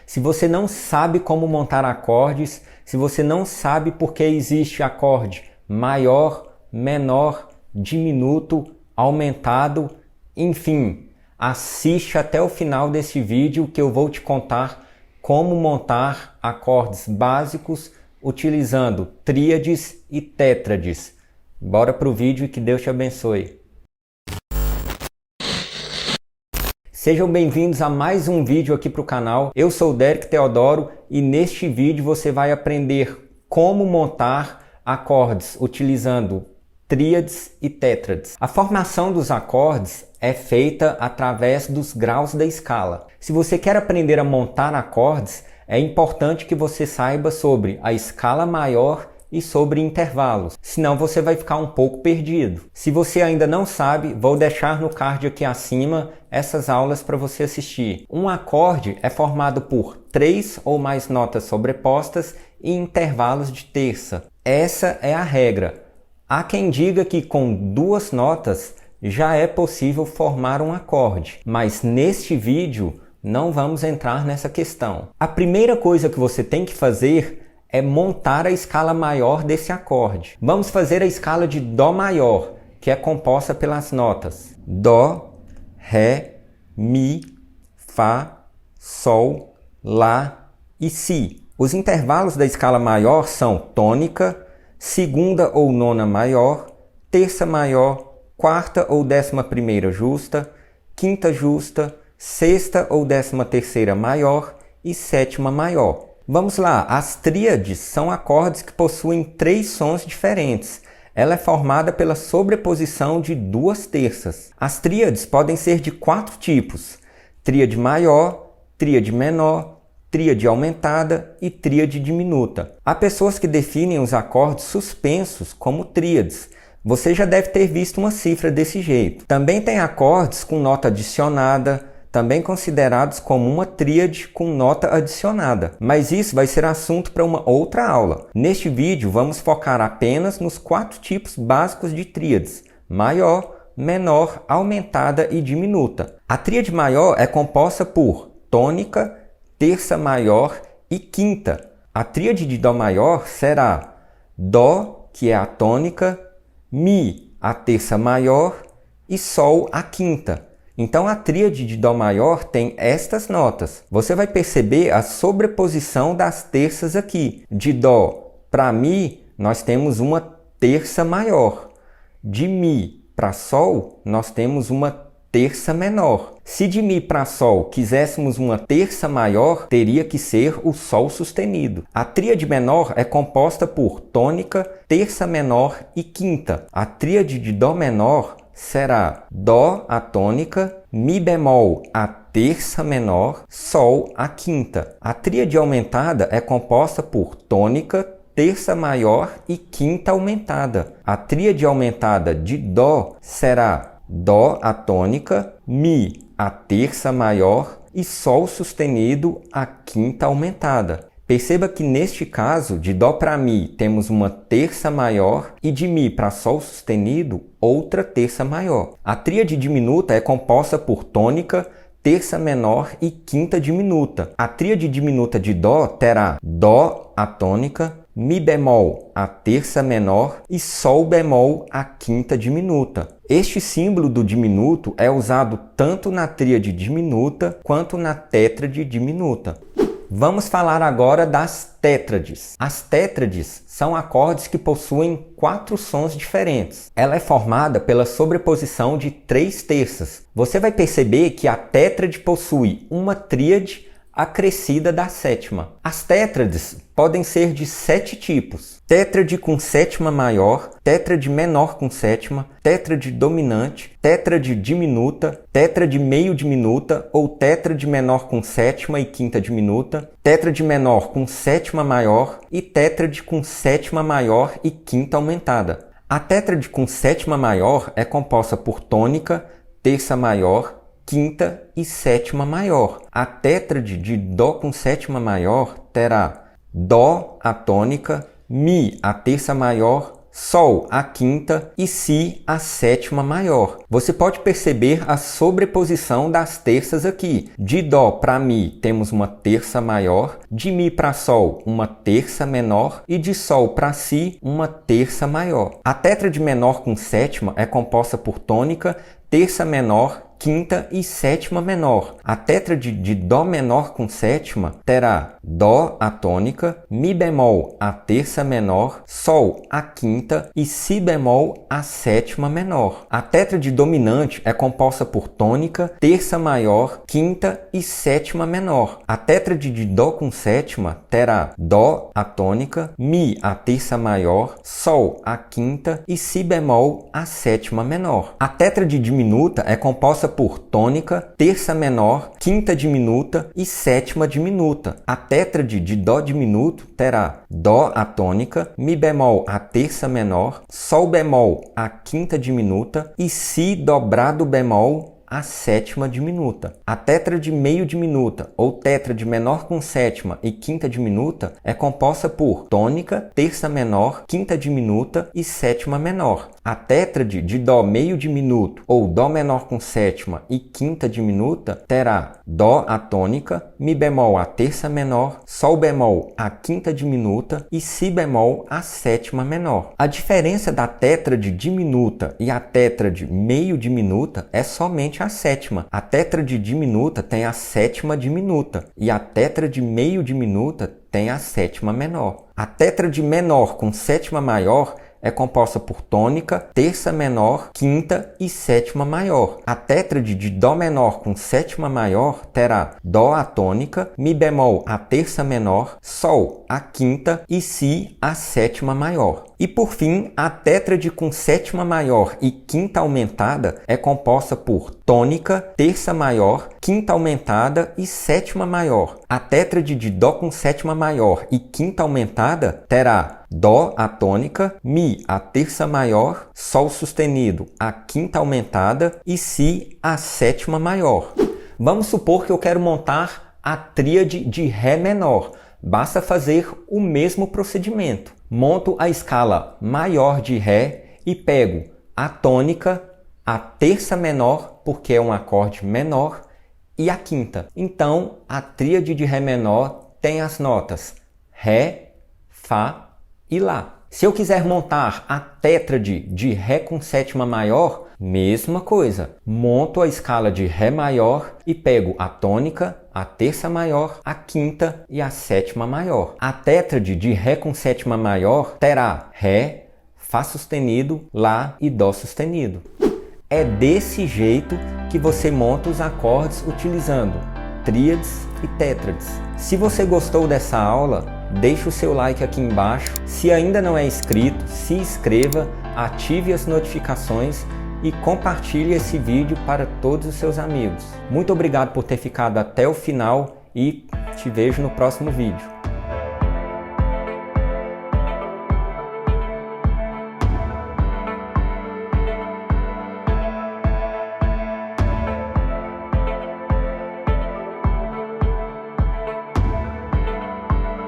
Se você não sabe como montar acordes, se você não sabe por que existe acorde maior, menor, diminuto, aumentado, enfim, assiste até o final desse vídeo que eu vou te contar como montar acordes básicos utilizando tríades e tétrades. Bora pro vídeo e que Deus te abençoe. Sejam bem-vindos a mais um vídeo aqui para o canal. Eu sou o Derek Teodoro e neste vídeo você vai aprender como montar acordes utilizando tríades e tétrades. A formação dos acordes é feita através dos graus da escala. Se você quer aprender a montar acordes, é importante que você saiba sobre a escala maior e sobre intervalos, senão você vai ficar um pouco perdido. Se você ainda não sabe, vou deixar no card aqui acima essas aulas para você assistir. Um acorde é formado por 3 ou mais notas sobrepostas e intervalos de terça. Essa é a regra. Há quem diga que com 2 notas já é possível formar um acorde, mas neste vídeo não vamos entrar nessa questão. A primeira coisa que você tem que fazer é montar a escala maior desse acorde. Vamos fazer a escala de Dó maior, que é composta pelas notas Dó, Ré, Mi, Fá, Sol, Lá e Si. Os intervalos da escala maior são tônica, segunda ou nona maior, terça maior, quarta ou 11ª justa, quinta justa, sexta ou 13ª maior e sétima maior. Vamos lá, as tríades são acordes que possuem 3 sons diferentes. Ela é formada pela sobreposição de 2 terças. As tríades podem ser de 4 tipos: tríade maior, tríade menor, tríade aumentada e tríade diminuta. Há pessoas que definem os acordes suspensos como tríades. Você já deve ter visto uma cifra desse jeito. Também tem acordes com nota adicionada, também considerados como uma tríade com nota adicionada. Mas isso vai ser assunto para uma outra aula. Neste vídeo vamos focar apenas nos 4 tipos básicos de tríades: maior, menor, aumentada e diminuta. A tríade maior é composta por tônica, terça maior e quinta. A tríade de Dó maior será Dó, que é a tônica, Mi, a terça maior e Sol, a quinta. Então a tríade de Dó maior tem estas notas. Você vai perceber a sobreposição das terças aqui. De Dó para Mi, nós temos uma terça maior. De Mi para Sol, nós temos uma terça menor. Se de Mi para Sol quiséssemos uma terça maior, teria que ser o Sol sustenido. A tríade menor é composta por tônica, terça menor e quinta. A tríade de Dó menor será Dó, a tônica, Mi bemol, a terça menor, Sol, a quinta. A tríade aumentada é composta por tônica, terça maior e quinta aumentada. A tríade aumentada de Dó será Dó, a tônica, Mi, a terça maior e Sol sustenido, a quinta aumentada. Perceba que neste caso, de Dó para Mi temos uma terça maior e de Mi para Sol sustenido, outra terça maior. A tríade diminuta é composta por tônica, terça menor e quinta diminuta. A tríade diminuta de Dó terá Dó, a tônica, Mi bemol, a terça menor e Sol bemol, a quinta diminuta. Este símbolo do diminuto é usado tanto na tríade diminuta quanto na tétrade diminuta. Vamos falar agora das tétrades. As tétrades são acordes que possuem 4 sons diferentes. Ela é formada pela sobreposição de 3 terças. Você vai perceber que a tétrade possui uma tríade acrescida da sétima. As tétrades podem ser de 7 tipos: tétrade com sétima maior, tétrade menor com sétima, tétrade dominante, tétrade diminuta, tétrade meio diminuta ou tétrade menor com sétima e quinta diminuta, tétrade menor com sétima maior e tétrade com sétima maior e quinta aumentada. A tétrade com sétima maior é composta por tônica, terça maior, quinta e sétima maior. A tétrade de Dó com sétima maior terá Dó, a tônica, Mi, a terça maior, Sol a quinta e Si a sétima maior. Você pode perceber a sobreposição das terças aqui. De Dó para Mi temos uma terça maior, de Mi para Sol uma terça menor e de Sol para Si uma terça maior. A tétrade menor com sétima é composta por tônica, terça menor, quinta e sétima menor. A tétrade de Dó menor com sétima terá Dó a tônica, Mi bemol a terça menor, Sol a quinta e Si bemol a sétima menor. A tétrade dominante é composta por tônica, terça maior, quinta e sétima menor. A tétrade de Dó com sétima terá Dó a tônica, Mi a terça maior, Sol a quinta e Si bemol a sétima menor. A tétrade diminuta é composta por tônica, terça menor, quinta diminuta e sétima diminuta. A tétrade de Dó diminuto terá Dó a tônica, Mi bemol a terça menor, Sol bemol a quinta diminuta e Si dobrado bemol a sétima diminuta. A tétrade meio diminuta ou tétrade menor com sétima e quinta diminuta é composta por tônica, terça menor, quinta diminuta e sétima menor. A tétrade de Dó meio diminuto ou Dó menor com sétima e quinta diminuta terá Dó a tônica, Mi bemol a terça menor, Sol bemol a quinta diminuta e Si bemol a sétima menor. A diferença da tétrade diminuta e a tétrade meio diminuta é somente a sétima. A tétrade diminuta tem a sétima diminuta e a tétrade meio diminuta tem a sétima menor. A tétrade menor com sétima maior é composta por tônica, terça menor, quinta e sétima maior. A tétrade de Dó menor com sétima maior terá Dó a tônica, Mi bemol a terça menor, Sol a quinta e Si a sétima maior. E por fim, a tétrade com sétima maior e quinta aumentada é composta por tônica, terça maior, quinta aumentada e sétima maior. A tétrade de Dó com sétima maior e quinta aumentada terá Dó a tônica, Mi a terça maior, Sol sustenido a quinta aumentada e Si a sétima maior. Vamos supor que eu quero montar a tríade de Ré menor. Basta fazer o mesmo procedimento. Monto a escala maior de Ré e pego a tônica, a terça menor, porque é um acorde menor, e a quinta. Então, a tríade de Ré menor tem as notas Ré, Fá e Lá. Se eu quiser montar a tétrade de Ré com sétima maior, mesma coisa. Monto a escala de Ré maior e pego a tônica, a terça maior, a quinta e a sétima maior. A tétrade de Ré com sétima maior terá Ré, Fá sustenido, Lá e Dó sustenido. É desse jeito que você monta os acordes utilizando tríades e tétrades. Se você gostou dessa aula, deixe o seu like aqui embaixo. Se ainda não é inscrito, se inscreva, ative as notificações e compartilhe esse vídeo para todos os seus amigos. Muito obrigado por ter ficado até o final e te vejo no próximo vídeo.